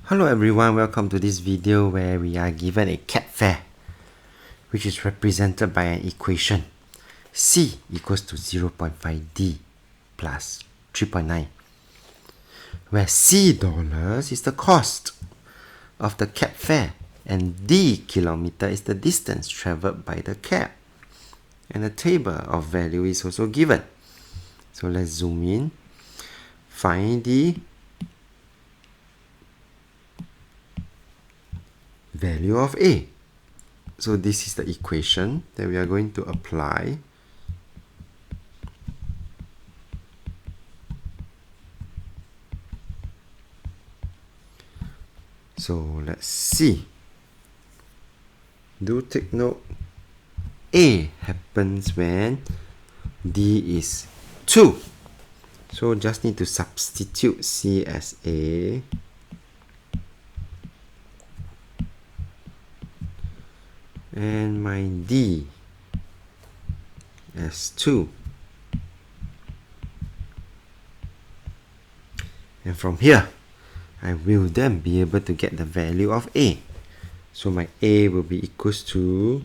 Hello everyone, welcome to this video where we are given a cat fare which is represented by an equation C equals to 0.5d plus 3.9, where C dollars is the cost of the cab fare and D kilometer is the distance traveled by the cab, and a table of value is also given. So let's zoom in, find the value of A. So this is the equation that we are going to apply. So let's see. Do take note, A happens when D is 2. So just need to substitute C as A. And my D as 2. And from here, I will then be able to get the value of A. So my A will be equals to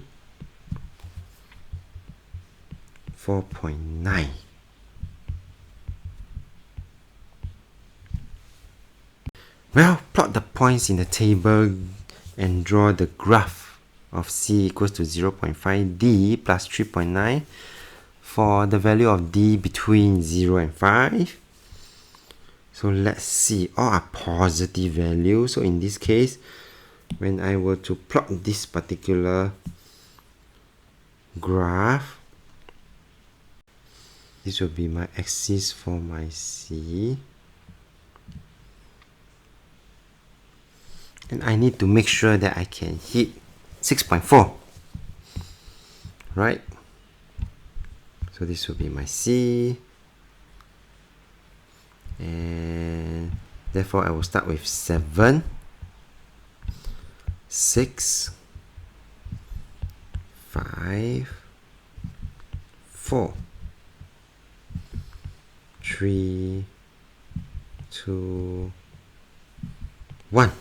4.9. Well, plot the points in the table and draw the graph of C equals to 0.5d plus 3.9 for the value of D between 0 and 5. So let's see, all are positive values. So in this case, when I were to plot this particular graph, this will be my axis for my C. And I need to make sure that I can hit 6.4, right? So this will be my C, and therefore I will start with 7, 6, 5, 4, 3, 2, 1.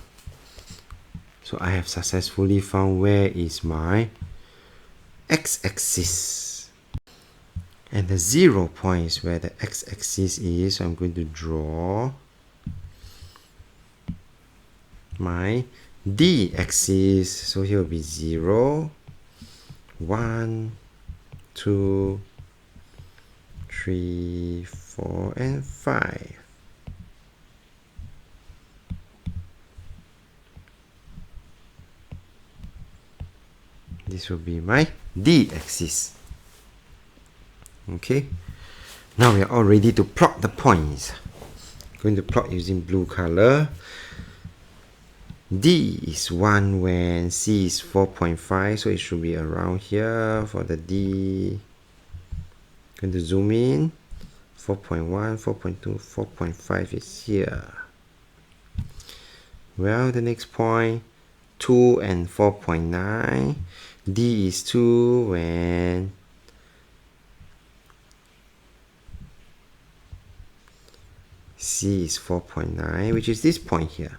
So I have successfully found where is my x-axis. And the 0 point is where the x-axis is. So I'm going to draw my d-axis. So here will be 0, 1, 2, 3, 4, and 5. This will be my d-axis. Okay, now we are all ready to plot the points. I'm going to plot using blue color. D is 1 when C is 4.5, so it should be around here for the D. Going to zoom in. 4.1, 4.2, 4.5 is here. Well, the next point, 2 and 4.9. D is 2 when C is 4.9, which is this point here.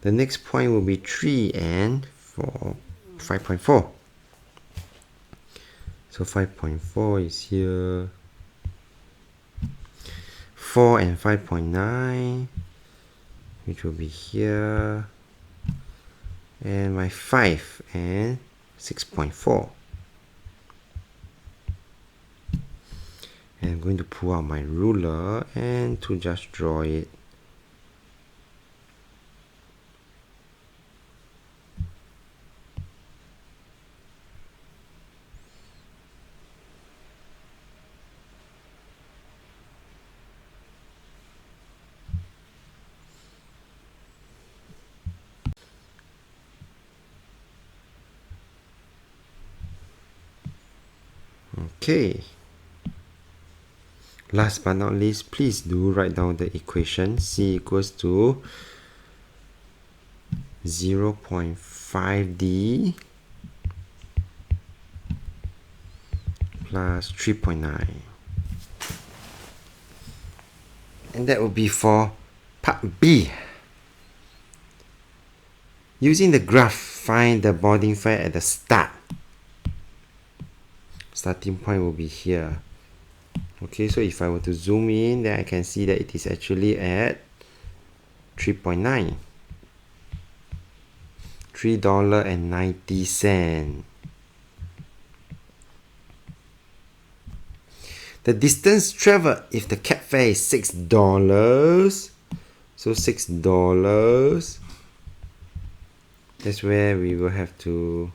The next point will be 3 and 5.4. So 5.4 is here. 4 and 5.9, which will be here. And my 5 and 6.4. And I'm going to pull out my ruler and to just draw it. Okay. Last but not least, please do write down the equation. C equals to 0.5d plus 3.9. And that will be for part B. Using the graph, find the boarding fare at the start. Starting point will be here. Okay, so if I were to zoom in, then I can see that it is actually at 3.9. $3.90. The distance traveled if the cab fare is $6. So $6. That's where we will have to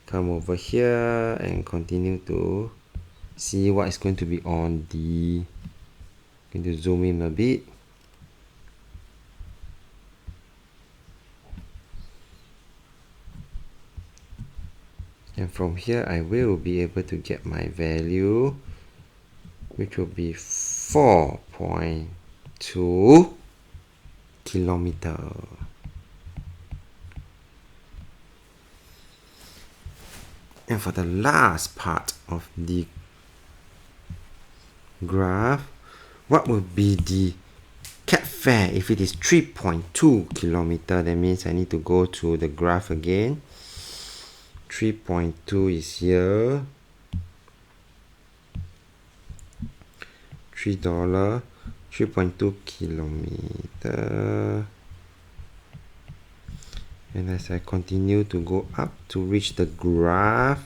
come over here and continue to see what is going to be on the. Going to zoom in a bit. And from here I will be able to get my value, which will be 4.2 kilometer. And for the last part of the graph, what will be the cab fare if it is 3.2 kilometer? That means I need to go to the graph again. 3.2 is here. $3, 3.2 kilometer. And as I continue to go up to reach the graph,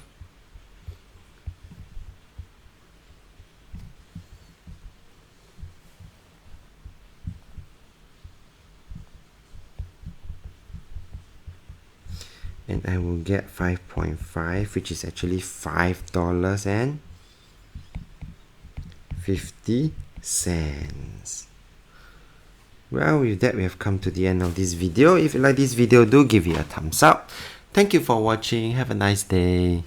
and I will get 5.5, which is actually $5.50. Well, with that, we have come to the end of this video. If you like this video, do give it a thumbs up. Thank you for watching. Have a nice day.